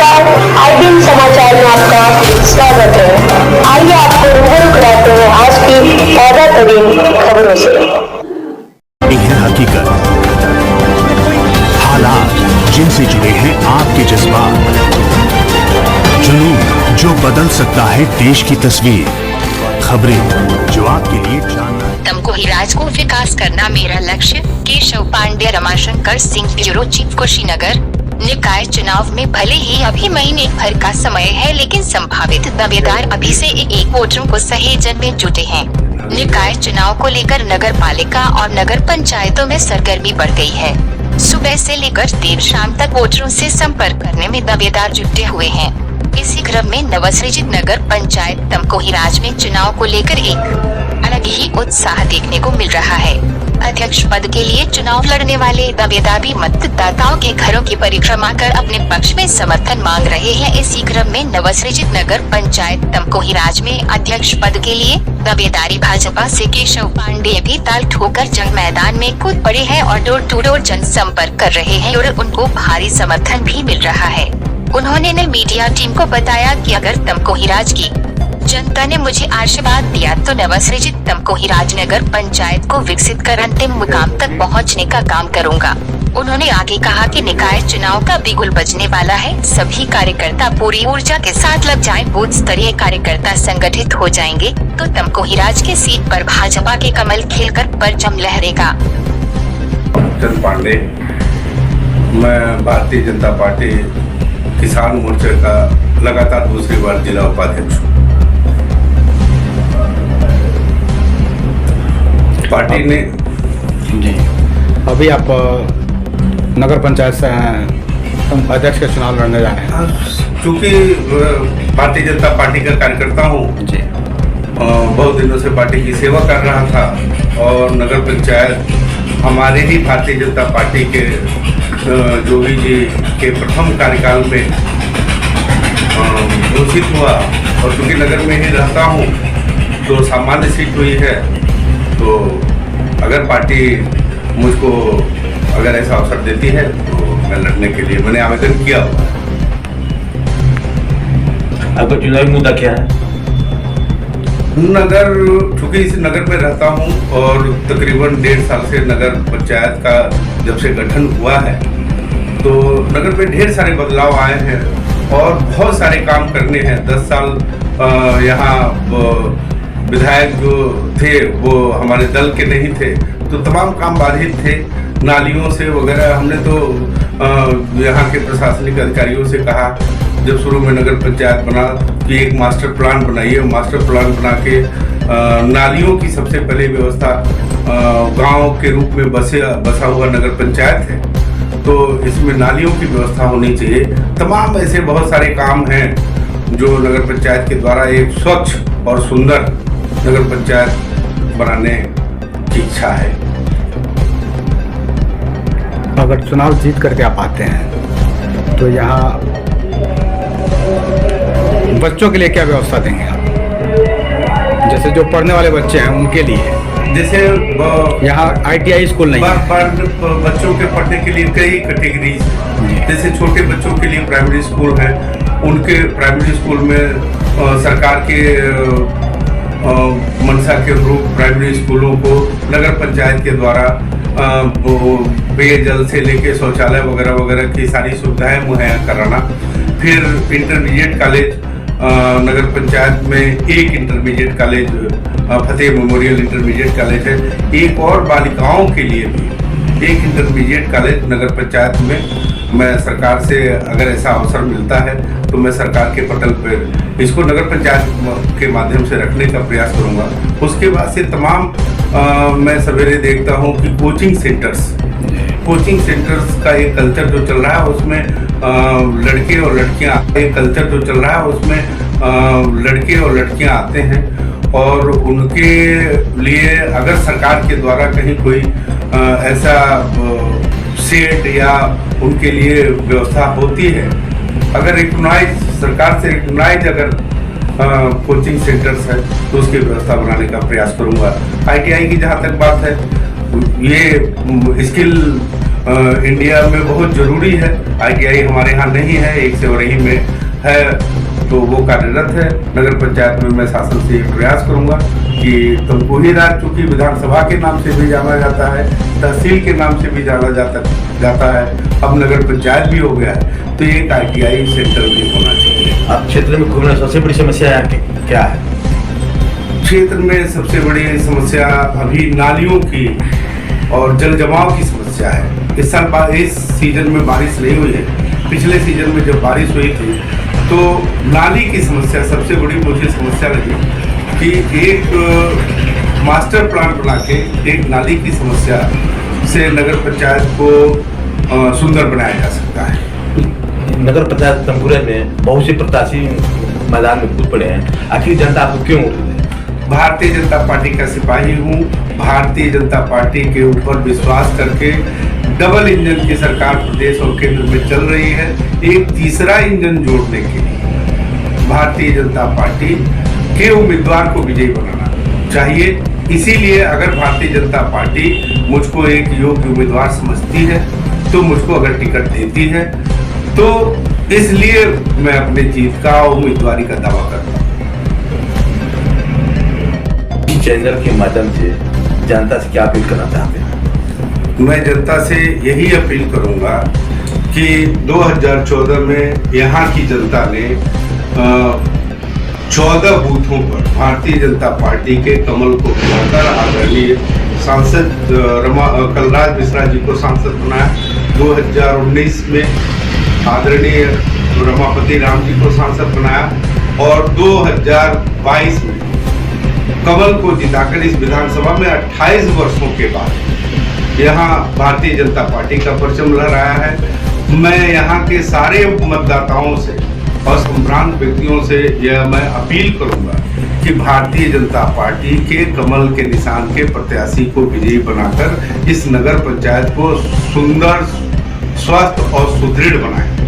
नमस्कार, आईबीएन समाचार में आपका स्वागत है। आइए आपको रूबरू कराते हैं आज की ताजा तरीन खबरों से। है हकीकत, हालात जिनसे जुड़े हैं आपके जज्बात, जुनून जो बदल सकता है देश की तस्वीर, खबरें जो आपके लिए जानना। तमकोही राज को विकास करना मेरा लक्ष्य। Keshav Pandey, Ramashankar Singh, bureau chief, Kushinagar. निकाय चुनाव में भले ही अभी महीने भर का समय है, लेकिन संभावित दावेदार अभी से एक वोटरों को सहेजन में जुटे हैं। निकाय चुनाव को लेकर नगर पालिका और नगर पंचायतों में सरगर्मी बढ़ गई है। सुबह से लेकर देर शाम तक वोटरों से संपर्क करने में दावेदार जुटे हुए हैं। इसी क्रम में नवसृजित नगर पंचायत तमकोही राज में चुनाव को लेकर एक अलग ही उत्साह देखने को मिल रहा है। अध्यक्ष पद के लिए चुनाव लड़ने वाले दावेदार भी मतदाताओं के घरों की परिक्रमा कर अपने पक्ष में समर्थन मांग रहे हैं। इसी क्रम में नवसृजित नगर पंचायत तमकोही राज में अध्यक्ष पद के लिए दावेदारी भाजपा से केशव पांडे भी ताल ठोकर जंग मैदान में कूद पड़े हैं और डोर टू डोर जनसंपर्क कर रहे हैं और उनको भारी समर्थन भी मिल रहा है। उन्होंने मीडिया टीम को बताया कि अगर तमकोही राज की जनता ने मुझे आशीर्वाद दिया तो नवसृजित तमकोही राज नगर पंचायत को विकसित कर अंतिम मुकाम तक पहुंचने का काम करूंगा। उन्होंने आगे कहा कि निकाय चुनाव का बिगुल बजने वाला है। सभी कार्यकर्ता पूरी ऊर्जा के साथ लग जाएं। बूथ स्तरीय कार्यकर्ता संगठित हो जाएंगे तो तमकोही राज की सीट पर भाजपा के कमल खिलकर परचम लहरेगा। चंद पांडे, मैं भारतीय जनता पार्टी किसान मोर्चे का लगातार दूसरी बार जिला उपाध्यक्ष हूँ। पार्टी ने जी अभी आप नगर पंचायत से अध्यक्ष का चुनाव लड़ने जा रहे हैं। चूँकि भारतीय जनता पार्टी का कार्यकर्ता हूँ जी, बहुत दिनों से पार्टी की सेवा कर रहा था और नगर पंचायत हमारे ही भारतीय जनता पार्टी के जोगी जी के प्रथम कार्यकाल में घोषित हुआ और चूँकि नगर में ही रहता हूँ तो सामान्य सीट हुई है। तो अगर पार्टी मुझको अगर ऐसा अवसर देती है तो मैं लड़ने के लिए मैंने आवेदन किया हुआ। आपका चुनावी मुद्दा क्या है? नगर, चूँकि इस नगर में रहता हूँ और तकरीबन 1.5 साल से नगर पंचायत का जब से गठन हुआ है तो नगर में ढेर सारे बदलाव आए हैं और बहुत सारे काम करने हैं। 10 साल यहाँ विधायक जो थे वो हमारे दल के नहीं थे तो तमाम काम बाधित थे। नालियों से वगैरह हमने तो यहाँ के प्रशासनिक अधिकारियों से कहा जब शुरू में नगर पंचायत बना कि एक मास्टर प्लान बनाइए। मास्टर प्लान बना के नालियों की सबसे पहले व्यवस्था गांव के रूप में बसा हुआ नगर पंचायत है तो इसमें नालियों की व्यवस्था होनी चाहिए। तमाम ऐसे बहुत सारे काम हैं जो नगर पंचायत के द्वारा एक स्वच्छ और सुंदर नगर पंचायत बनाने की इच्छा है। अगर चुनाव जीत करके आप आते हैं तो यहाँ बच्चों के लिए क्या व्यवस्था देंगे आप? जैसे जो पढ़ने वाले बच्चे हैं उनके लिए, जैसे यहाँ ITI स्कूल नहीं है। बच्चों के पढ़ने के लिए कई कैटेगरीज, जैसे छोटे बच्चों के लिए प्राइमरी स्कूल है, उनके प्राइमरी स्कूल में सरकार के मनसा के अनुरूप प्राइमरी स्कूलों को नगर पंचायत के द्वारा पेयजल से लेके शौचालय वगैरह वगैरह की सारी सुविधाएं मुहैया कराना। फिर इंटरमीडिएट कॉलेज, नगर पंचायत में एक इंटरमीडिएट कॉलेज फतेह मेमोरियल इंटरमीडिएट कॉलेज है। एक और बालिकाओं के लिए भी एक इंटरमीडिएट कॉलेज नगर पंचायत में मैं सरकार से अगर ऐसा अवसर मिलता है तो मैं सरकार के पटल पर इसको नगर पंचायत के माध्यम से रखने का प्रयास करूंगा। उसके बाद से तमाम मैं सवेरे देखता हूं कि कोचिंग सेंटर्स का एक कल्चर जो चल रहा है उसमें लड़के और लड़कियां, एक कल्चर जो चल रहा है उसमें लड़के और लड़कियां आते हैं और उनके लिए अगर सरकार के द्वारा कहीं कोई ऐसा सेट या उनके लिए व्यवस्था होती है, अगर सरकार से रिकॉग्नाइज अगर कोचिंग सेंटर्स है तो उसकी व्यवस्था बनाने का प्रयास करूंगा। ITI की जहाँ तक बात है, ये स्किल इंडिया में बहुत जरूरी है। ITI हमारे यहाँ नहीं है, एक सेवरही में है, तो वो कार्यरत है। नगर पंचायत में मैं शासन से ये प्रयास करूंगा कि तमकुही राज, चूँकि विधानसभा के नाम से भी जाना जाता है, तहसील के नाम से भी जाना जाता है, अब नगर पंचायत भी हो गया है, तो एक ITI सेंटर भी होना चाहिए। अब क्षेत्र में घूमना सबसे बड़ी समस्या क्या है? क्षेत्र में सबसे बड़ी समस्या अभी नालियों की और जल जमाव की समस्या है। इस सीजन में बारिश नहीं हुई है। पिछले सीजन में जब बारिश हुई थी तो नाली की समस्या सबसे बड़ी मुझे समस्या लगी कि एक मास्टर प्लान बना के एक नाली की समस्या से नगर पंचायत को सुंदर बनाया जा सकता है। नगर पंचायत तमकुही में बहुत से प्रत्याशी मैदान में कूद पड़े हैं, आखिर जनता आपको क्यों? भारतीय जनता पार्टी का सिपाही हूँ। भारतीय जनता पार्टी के ऊपर विश्वास करके डबल इंजन की सरकार प्रदेश और केंद्र में चल रही है। एक तीसरा इंजन जोड़ने के लिए भारतीय जनता पार्टी के उम्मीदवार को विजयी बनाना चाहिए। इसीलिए अगर भारतीय जनता पार्टी मुझको एक योग्य उम्मीदवार समझती है, तो मुझको अगर टिकट देती है, तो इसलिए मैं अपने जीत का उम्मीदवारी का दावा करता हूँ। चैनल के माध्यम से जनता से क्या अपील करना चाहते हैं? मैं जनता से यही अपील करूंगा कि 2014 में यहाँ की जनता ने 14 बूथों पर भारतीय जनता पार्टी के कमल को खिलाकर आदरणीय सांसद कलराज मिश्रा जी को सांसद बनाया। 2019 में आदरणीय रमापति राम जी को सांसद बनाया और 2022 में कमल को जिताकर इस विधानसभा में 28 वर्षों के बाद यहाँ भारतीय जनता पार्टी का परचम लहराया है। मैं यहाँ के सारे मतदाताओं से और संभ्रांत व्यक्तियों से यह मैं अपील करूंगा कि भारतीय जनता पार्टी के कमल के निशान के प्रत्याशी को विजयी बनाकर इस नगर पंचायत को सुंदर, स्वस्थ और सुदृढ़ बनाएं।